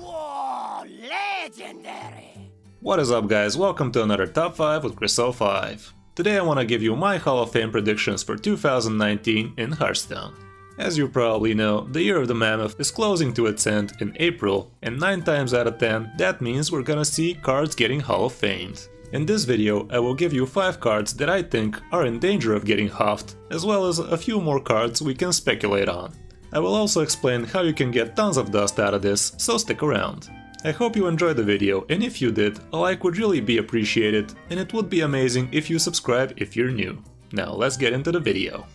Whoa, legendary! What is up, guys? Welcome to another Top 5 with Kris 05. Today I want to give you my Hall of Fame predictions for 2019 in Hearthstone. As you probably know, the year of the Mammoth is closing to its end in April, and 9 times out of 10 that means we're gonna see cards getting Hall of Famed. In this video I will give you 5 cards that I think are in danger of getting HoF'd, as well as a few more cards we can speculate on. I will also explain how you can get tons of dust out of this, so stick around. I hope you enjoyed the video, and if you did, a like would really be appreciated, and it would be amazing if you subscribe if you're new. Now let's get into the video.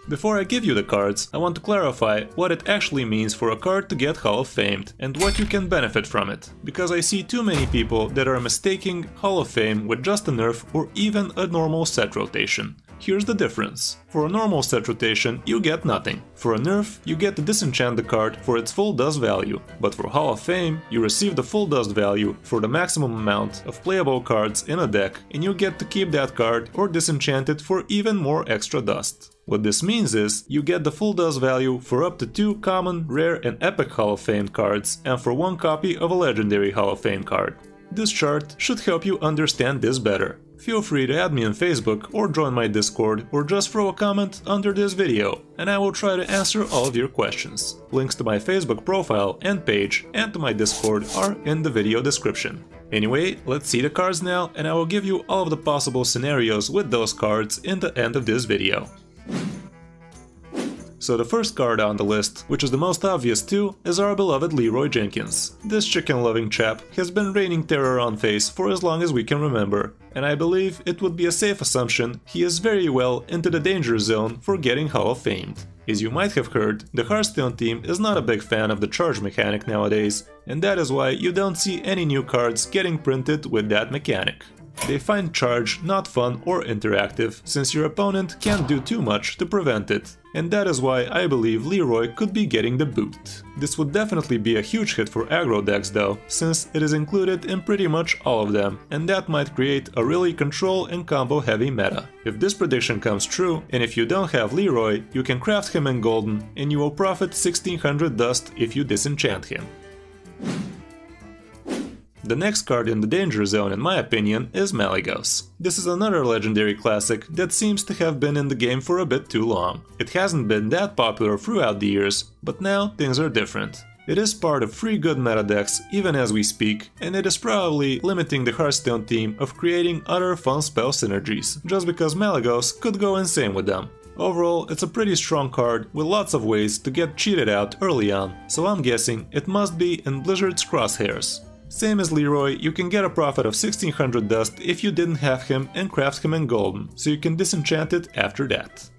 Before I give you the cards, I want to clarify what it actually means for a card to get Hall of Famed and what you can benefit from it, because I see too many people that are mistaking Hall of Fame with just a nerf or even a normal set rotation. Here's the difference. For a normal set rotation, you get nothing. For a nerf, you get to disenchant the card for its full dust value, but for Hall of Fame, you receive the full dust value for the maximum amount of playable cards in a deck, and you get to keep that card or disenchant it for even more extra dust. What this means is, you get the full dust value for up to 2 common, rare and epic Hall of Fame cards, and for 1 copy of a legendary Hall of Fame card. This chart should help you understand this better. Feel free to add me on Facebook or join my Discord or just throw a comment under this video and I will try to answer all of your questions. Links to my Facebook profile and page and to my Discord are in the video description. Anyway, let's see the cards now and I will give you all of the possible scenarios with those cards in the end of this video. So the first card on the list, which is the most obvious too, is our beloved Leeroy Jenkins. This chicken-loving chap has been reigning terror on FaZe for as long as we can remember, and I believe it would be a safe assumption he is very well into the danger zone for getting Hall of Famed. As you might have heard, the Hearthstone team is not a big fan of the charge mechanic nowadays, and that is why you don't see any new cards getting printed with that mechanic. They find charge not fun or interactive, since your opponent can't do too much to prevent it, and that is why I believe Leeroy could be getting the boot. This would definitely be a huge hit for aggro decks though, since it is included in pretty much all of them, and that might create a really control and combo heavy meta. If this prediction comes true, and if you don't have Leeroy, you can craft him in golden, and you will profit 1600 dust if you disenchant him. The next card in the danger zone, in my opinion, is Malygos. This is another legendary classic that seems to have been in the game for a bit too long. It hasn't been that popular throughout the years, but now things are different. It is part of 3 good meta decks even as we speak, and it is probably limiting the Hearthstone team of creating other fun spell synergies, just because Malygos could go insane with them. Overall, it's a pretty strong card with lots of ways to get cheated out early on, so I'm guessing it must be in Blizzard's crosshairs. Same as Leeroy, you can get a profit of 1600 dust if you didn't have him and craft him in golden, so you can disenchant it after that.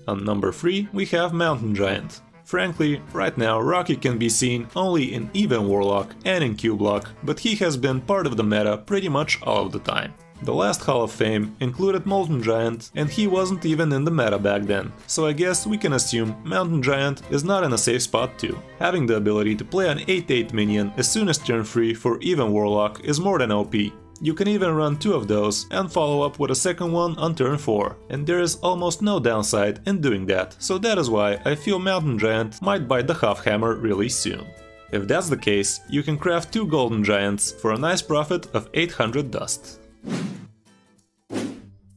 On number 3 we have Mountain Giant. Frankly, right now Rocky can be seen only in Even Warlock and in Q-Block, but he has been part of the meta pretty much all of the time. The last Hall of Fame included Mountain Giant, and he wasn't even in the meta back then, so I guess we can assume Mountain Giant is not in a safe spot too. Having the ability to play an 8/8 minion as soon as turn 3 for Even Warlock is more than OP. You can even run 2 of those and follow up with a second one on turn 4, and there is almost no downside in doing that, so that is why I feel Mountain Giant might bite the HoF hammer really soon. If that's the case, you can craft 2 Golden Giants for a nice profit of 800 dust.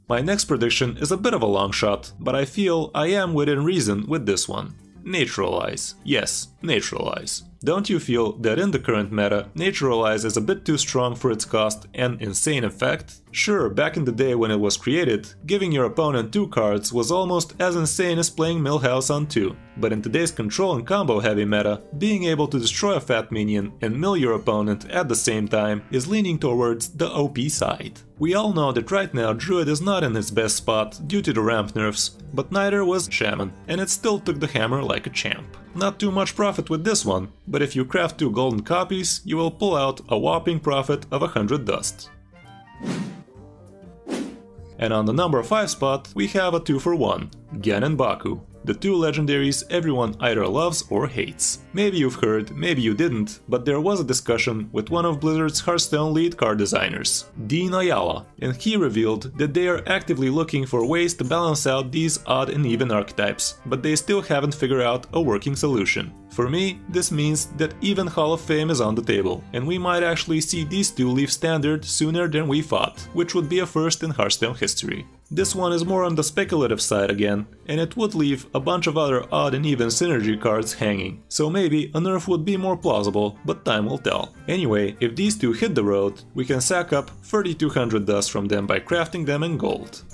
My next prediction is a bit of a long shot, but I feel I am within reason with this one. Naturalize. Yes, Naturalize. Don't you feel that in the current meta, Naturalize is a bit too strong for its cost and insane effect? Sure, back in the day when it was created, giving your opponent 2 cards was almost as insane as playing Millhouse on 2, but in today's control and combo heavy meta, being able to destroy a fat minion and mill your opponent at the same time is leaning towards the OP side. We all know that right now Druid is not in its best spot due to the ramp nerfs, but neither was Shaman, and it still took the hammer like a champ. Not too much profit with this one, but if you craft 2 golden copies, you will pull out a whopping profit of 100 dust. And on the number 5 spot, we have a 2-for-1, Genn and Baku. the two legendaries everyone either loves or hates. Maybe you've heard, maybe you didn't, but there was a discussion with one of Blizzard's Hearthstone lead card designers, Dean Ayala, and he revealed that they are actively looking for ways to balance out these odd and even archetypes, but they still haven't figured out a working solution. For me, this means that even Hall of Fame is on the table, and we might actually see these two leave standard sooner than we thought, which would be a first in Hearthstone history. This one is more on the speculative side again, and it would leave a bunch of other odd and even synergy cards hanging, so maybe a nerf would be more plausible, but time will tell. Anyway, if these two hit the road, we can sack up 3200 dust from them by crafting them in gold.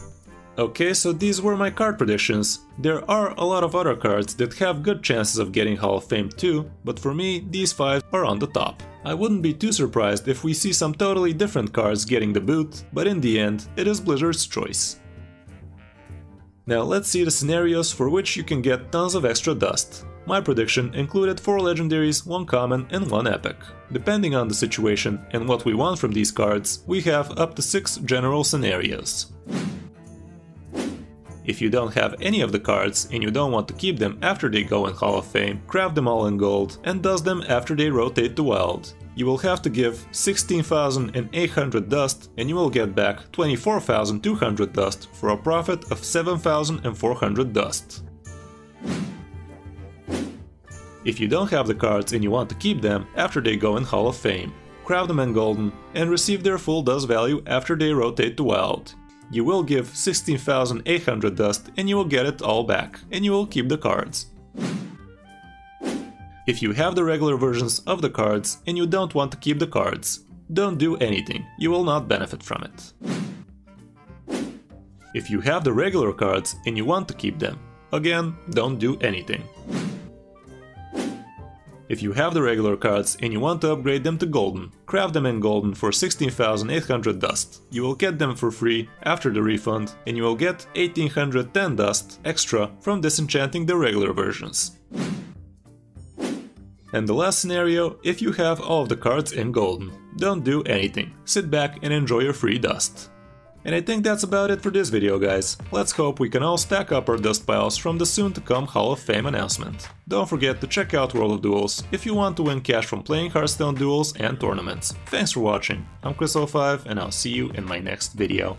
Okay, so these were my card predictions. There are a lot of other cards that have good chances of getting Hall of Fame too, but for me, these 5 are on the top. I wouldn't be too surprised if we see some totally different cards getting the boot, but in the end, it is Blizzard's choice. Now let's see the scenarios for which you can get tons of extra dust. My prediction included 4 legendaries, 1 common and 1 epic. Depending on the situation and what we want from these cards, we have up to 6 general scenarios. If you don't have any of the cards and you don't want to keep them after they go in Hall of Fame, craft them all in gold and dust them after they rotate to wild. You will have to give 16,800 dust and you will get back 24,200 dust for a profit of 7,400 dust. If you don't have the cards and you want to keep them after they go in Hall of Fame, craft them in golden and receive their full dust value after they rotate to wild. You will give 16,800 dust and you will get it all back, and you will keep the cards. If you have the regular versions of the cards and you don't want to keep the cards, don't do anything, you will not benefit from it. If you have the regular cards and you want to keep them, again, don't do anything. If you have the regular cards and you want to upgrade them to golden, craft them in golden for 16,800 dust. You will get them for free after the refund, and you will get 1,810 dust extra from disenchanting the regular versions. And the last scenario, if you have all of the cards in golden, don't do anything, sit back and enjoy your free dust. And I think that's about it for this video, guys. Let's hope we can all stack up our dust piles from the soon to come Hall of Fame announcement. Don't forget to check out World of Duels if you want to win cash from playing Hearthstone duels and tournaments. Thanks for watching, I'm Kris HoF, and I'll see you in my next video.